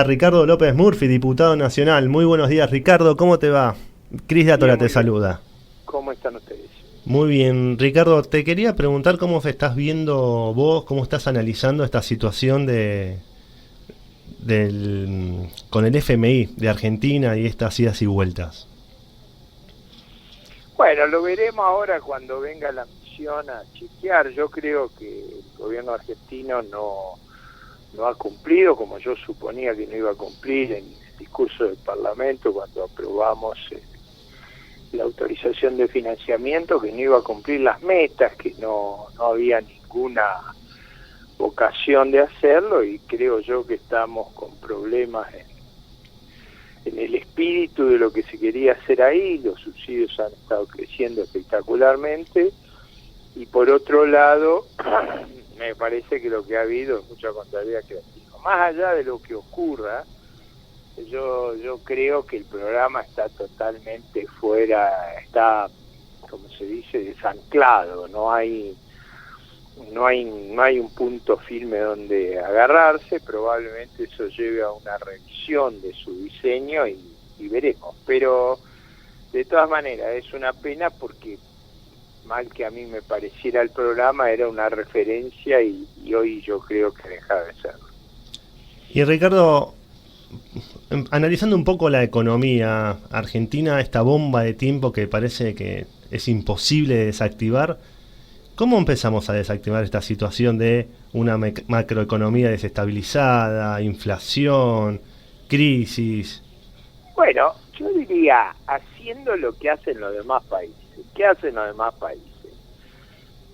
Ricardo López Murphy, diputado nacional. Muy buenos días, Ricardo, ¿cómo te va? Cris de Atola te saluda. ¿Cómo están ustedes? Muy bien, Ricardo, te quería preguntar cómo estás viendo vos, cómo estás analizando esta situación con el FMI de Argentina y estas idas y vueltas. Bueno, lo veremos ahora cuando venga la misión a chequear. Yo creo que el gobierno argentino no ha cumplido, como yo suponía que no iba a cumplir en el discurso del Parlamento cuando aprobamos la autorización de financiamiento, que no iba a cumplir las metas, que no había ninguna vocación de hacerlo, y creo yo que estamos con problemas en el espíritu de lo que se quería hacer ahí. Los subsidios han estado creciendo espectacularmente, y por otro lado me parece que lo que ha habido es mucha contabilidad creativa. Más allá de lo que ocurra, yo creo que el programa está totalmente fuera, está, como se dice, desanclado. No hay un punto firme donde agarrarse. Probablemente eso lleve a una revisión de su diseño y veremos. Pero de todas maneras es una pena, porque mal que a mí me pareciera el programa, era una referencia y hoy yo creo que deja de serlo. Y Ricardo, analizando un poco la economía argentina, esta bomba de tiempo que parece que es imposible de desactivar, ¿cómo empezamos a desactivar esta situación de una macroeconomía desestabilizada, inflación, crisis? Bueno, yo diría, haciendo lo que hacen los demás países. ¿Qué hacen los demás países?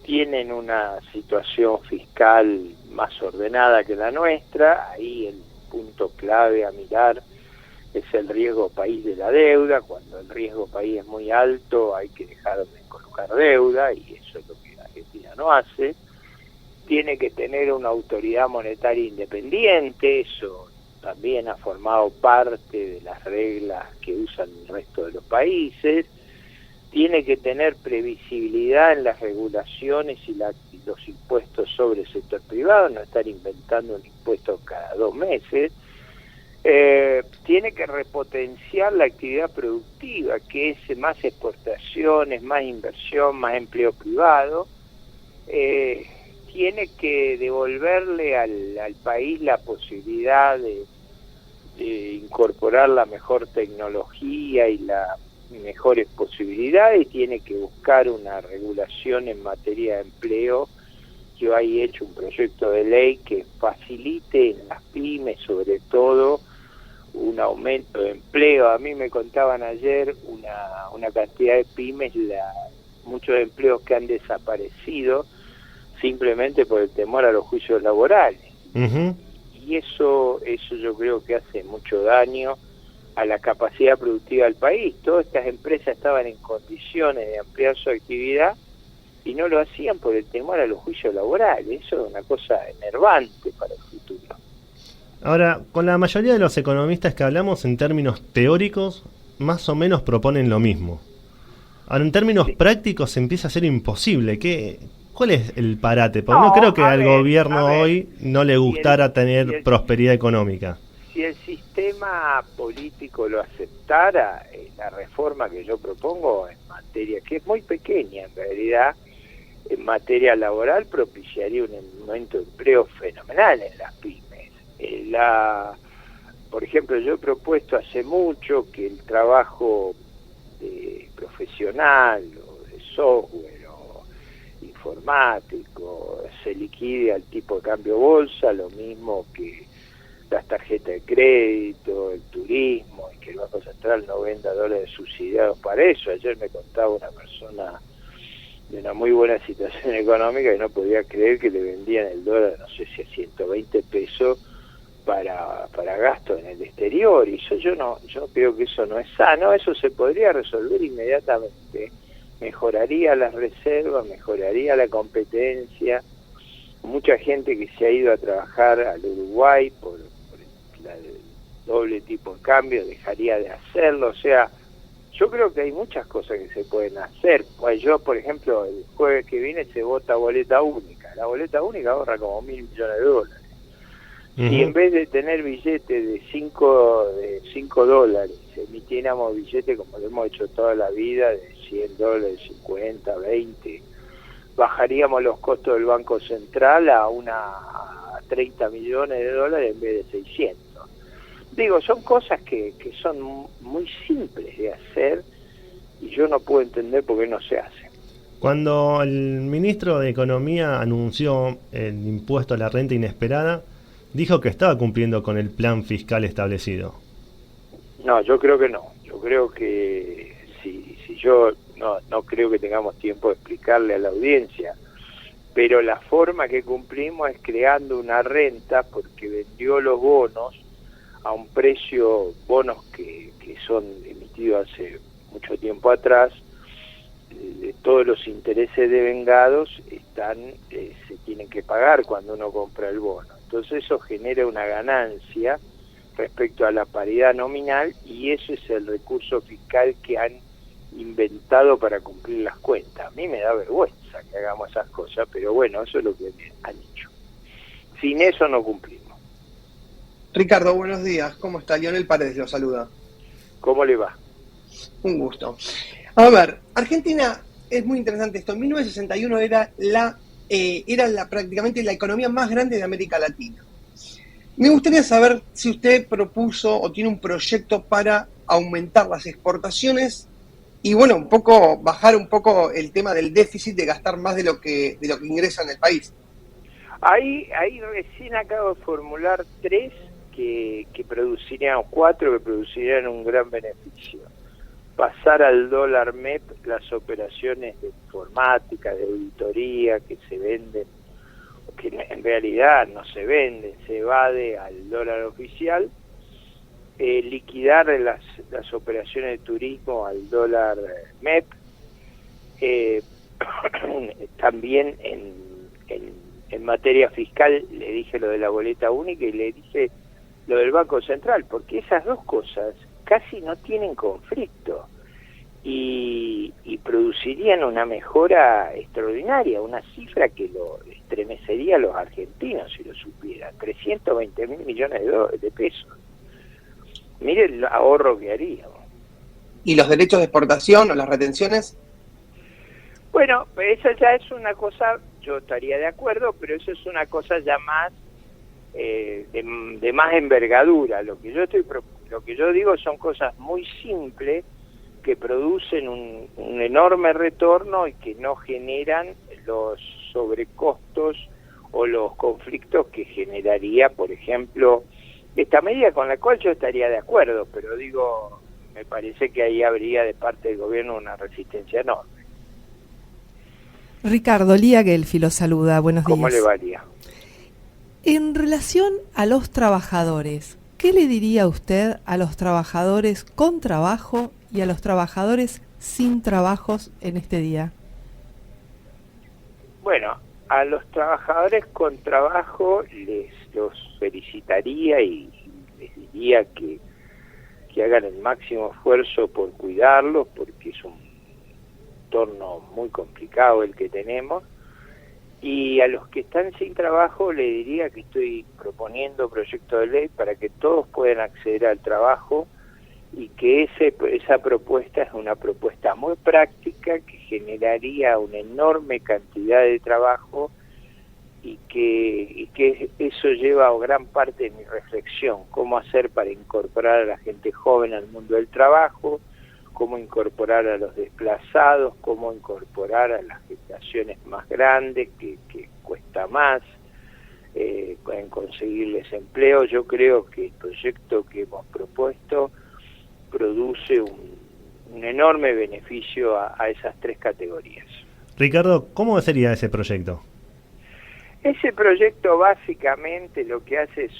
Tienen una situación fiscal más ordenada que la nuestra. Ahí el punto clave a mirar es el riesgo país de la deuda. Cuando el riesgo país es muy alto, hay que dejar de colocar deuda, y eso es lo que Argentina no hace. Tiene que tener una autoridad monetaria independiente. Eso también ha formado parte de las reglas que usan el resto de los países. Tiene que tener previsibilidad en las regulaciones y los impuestos sobre el sector privado, no estar inventando un impuesto cada 2 meses. Tiene que repotenciar la actividad productiva, que es más exportaciones, más inversión, más empleo privado. Tiene que devolverle al país la posibilidad de incorporar la mejor tecnología y las mejores posibilidades. Tiene que buscar una regulación en materia de empleo. Yo ahí he hecho un proyecto de ley que facilite en las pymes, sobre todo, un aumento de empleo. A mí me contaban ayer una cantidad de pymes, muchos empleos que han desaparecido simplemente por el temor a los juicios laborales. Uh-huh. Y eso yo creo que hace mucho daño a la capacidad productiva del país. Todas estas empresas estaban en condiciones de ampliar su actividad y no lo hacían por el temor a los juicios laborales. Eso es una cosa enervante para el futuro. Ahora, con la mayoría de los economistas que hablamos en términos teóricos, más o menos proponen lo mismo. Ahora, en términos prácticos se empieza a ser imposible. ¿Cuál es el parate? Porque no creo que al gobierno hoy no le gustara tener prosperidad económica. Si el sistema político lo aceptara, la reforma que yo propongo en materia, que es muy pequeña en realidad, en materia laboral, propiciaría un aumento de empleo fenomenal en las pymes. Por ejemplo, yo he propuesto hace mucho que el trabajo profesional o de software o informático se liquide al tipo de cambio bolsa, lo mismo que las tarjetas de crédito, el turismo, y que el Banco Central no venda dólares subsidiados para eso. Ayer me contaba una persona de una muy buena situación económica que no podía creer que le vendían el dólar, no sé si a 120 pesos para gasto en el exterior, y eso yo creo que eso no es sano. Eso se podría resolver inmediatamente. Mejoraría las reservas, mejoraría la competencia. Mucha gente que se ha ido a trabajar al Uruguay por el doble tipo de cambio dejaría de hacerlo. O sea, yo creo que hay muchas cosas que se pueden hacer. Pues yo, por ejemplo, el jueves que viene se vota boleta única. La boleta única ahorra como $1.000 millones. Si en vez de tener billetes de 5 dólares, emitiéramos billetes como lo hemos hecho toda la vida, de 100 dólares, 50, 20, bajaríamos los costos del Banco Central a 30 millones de dólares en vez de 600. Digo, son cosas que son muy simples de hacer y yo no puedo entender por qué no se hacen. Cuando el ministro de Economía anunció el impuesto a la renta inesperada, dijo que estaba cumpliendo con el plan fiscal establecido. No, yo creo que no. Yo creo que si yo no creo que tengamos tiempo de explicarle a la audiencia, pero la forma que cumplimos es creando una renta porque vendió los bonos a un precio, bonos que son emitidos hace mucho tiempo atrás, todos los intereses devengados se tienen que pagar cuando uno compra el bono. Entonces eso genera una ganancia respecto a la paridad nominal y ese es el recurso fiscal que han inventado para cumplir las cuentas. A mí me da vergüenza que hagamos esas cosas, pero bueno, eso es lo que han hecho. Sin eso no cumplimos. Ricardo, buenos días. ¿Cómo está? Lionel Paredes lo saluda. ¿Cómo le va? Un gusto. A ver, Argentina, es muy interesante esto. En 1961 era prácticamente la economía más grande de América Latina. Me gustaría saber si usted propuso o tiene un proyecto para aumentar las exportaciones y, bueno, bajar un poco el tema del déficit, de gastar más de lo que ingresa en el país. Ahí recién acabo de formular 3 que producirían, 4 que producirían un gran beneficio. Pasar al dólar MEP las operaciones de informática, de auditoría que se venden, que en realidad no se venden, se evade al dólar oficial, liquidar las operaciones de turismo al dólar MEP, también en materia fiscal le dije lo de la boleta única y le dije lo del Banco Central, porque esas dos cosas casi no tienen conflicto y producirían una mejora extraordinaria, una cifra que lo estremecería a los argentinos si lo supieran, 320.000 millones de pesos. Mire el ahorro que haríamos. ¿Y los derechos de exportación o las retenciones? Bueno, eso ya es una cosa, yo estaría de acuerdo, pero eso es una cosa ya más de más envergadura. Lo que yo digo son cosas muy simples que producen un enorme retorno y que no generan los sobrecostos o los conflictos que generaría, por ejemplo, esta medida, con la cual yo estaría de acuerdo, pero digo, me parece que ahí habría de parte del gobierno una resistencia enorme. Ricardo, Lía Gelfi lo saluda, buenos días. ¿Cómo le varía? En relación a los trabajadores, ¿qué le diría usted a los trabajadores con trabajo y a los trabajadores sin trabajos en este día? Bueno, a los trabajadores con trabajo los felicitaría y les diría que hagan el máximo esfuerzo por cuidarlos, porque es un entorno muy complicado el que tenemos. Y a los que están sin trabajo le diría que estoy proponiendo proyecto de ley para que todos puedan acceder al trabajo y que esa propuesta es una propuesta muy práctica que generaría una enorme cantidad de trabajo y que eso lleva a gran parte de mi reflexión, cómo hacer para incorporar a la gente joven al mundo del trabajo, cómo incorporar a los desplazados, cómo incorporar a las generaciones más grandes, que cuesta más en conseguirles empleo. Yo creo que el proyecto que hemos propuesto produce un enorme beneficio a esas 3 categorías. Ricardo, ¿cómo sería ese proyecto? Ese proyecto básicamente lo que hace es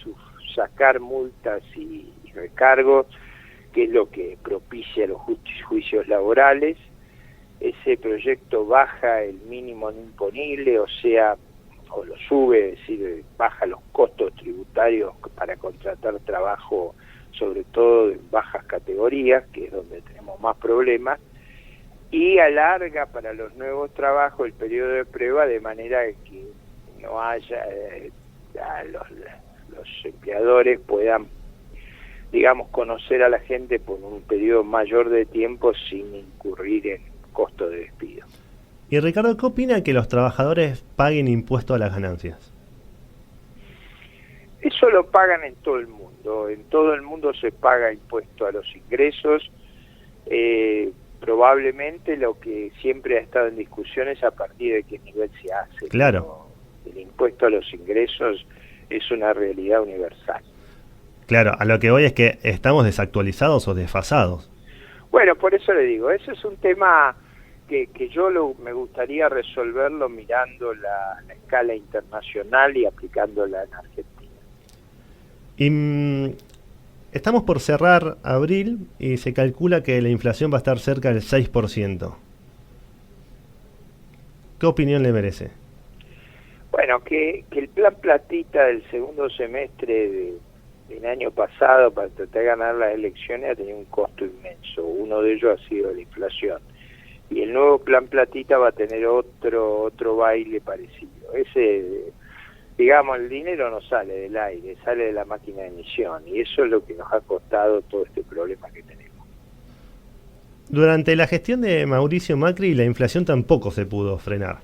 sacar multas y recargos, que es lo que propicia los juicios laborales. Ese proyecto baja el mínimo no imponible, o lo sube, es decir, baja los costos tributarios para contratar trabajo, sobre todo en bajas categorías, que es donde tenemos más problemas, y alarga para los nuevos trabajos el periodo de prueba de manera que no haya los los empleadores puedan, digamos, conocer a la gente por un periodo mayor de tiempo sin incurrir en costo de despido. Y Ricardo, ¿qué opina que los trabajadores paguen impuesto a las ganancias? Eso lo pagan en todo el mundo. En todo el mundo se paga impuesto a los ingresos. Probablemente lo que siempre ha estado en discusión es a partir de qué nivel se hace. Claro. El impuesto a los ingresos es una realidad universal. Claro, a lo que voy es que estamos desactualizados o desfasados. Bueno, por eso le digo, ese es un tema que me gustaría resolverlo mirando la escala internacional y aplicándola en Argentina. Y estamos por cerrar abril y se calcula que la inflación va a estar cerca del 6%. ¿Qué opinión le merece? Bueno, que el plan platita del segundo semestre del año pasado para tratar de ganar las elecciones ha tenido un costo inmenso. Uno de ellos ha sido la inflación. Y el nuevo plan platita va a tener otro baile parecido. Ese, digamos, el dinero no sale del aire, sale de la máquina de emisión. Y eso es lo que nos ha costado todo este problema que tenemos. Durante la gestión de Mauricio Macri, la inflación tampoco se pudo frenar.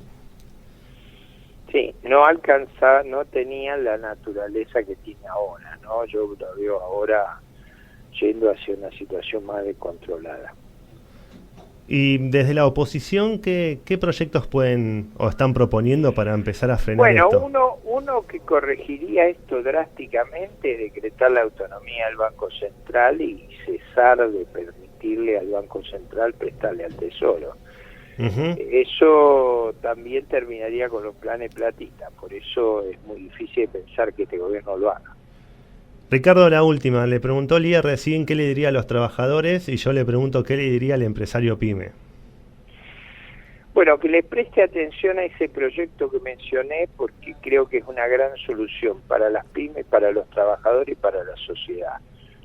Sí, no tenía la naturaleza que tiene ahora, ¿no? Yo lo veo ahora yendo hacia una situación más descontrolada. Y desde la oposición, ¿qué proyectos pueden o están proponiendo para empezar a frenar esto? Bueno, uno que corregiría esto drásticamente es decretar la autonomía del Banco Central y cesar de permitirle al Banco Central prestarle al Tesoro. Uh-huh. Eso también terminaría con los planes platita, por eso es muy difícil pensar que este gobierno lo haga. Ricardo, la última, le preguntó Lía recién qué le diría a los trabajadores y yo le pregunto qué le diría al empresario PYME. Bueno, que le preste atención a ese proyecto que mencioné porque creo que es una gran solución para las pymes, para los trabajadores y para la sociedad.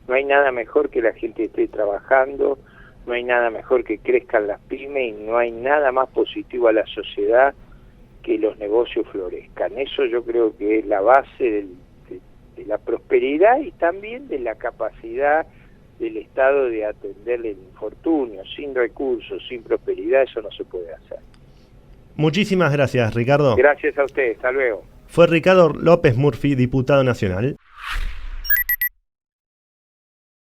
No hay nada mejor que la gente esté trabajando, no hay nada mejor que crezcan las pymes y no hay nada más positivo a la sociedad que los negocios florezcan. Eso yo creo que es la base de la prosperidad y también de la capacidad del Estado de atender el infortunio. Sin recursos, sin prosperidad, eso no se puede hacer. Muchísimas gracias, Ricardo. Gracias a ustedes, hasta luego. Fue Ricardo López Murphy, diputado nacional.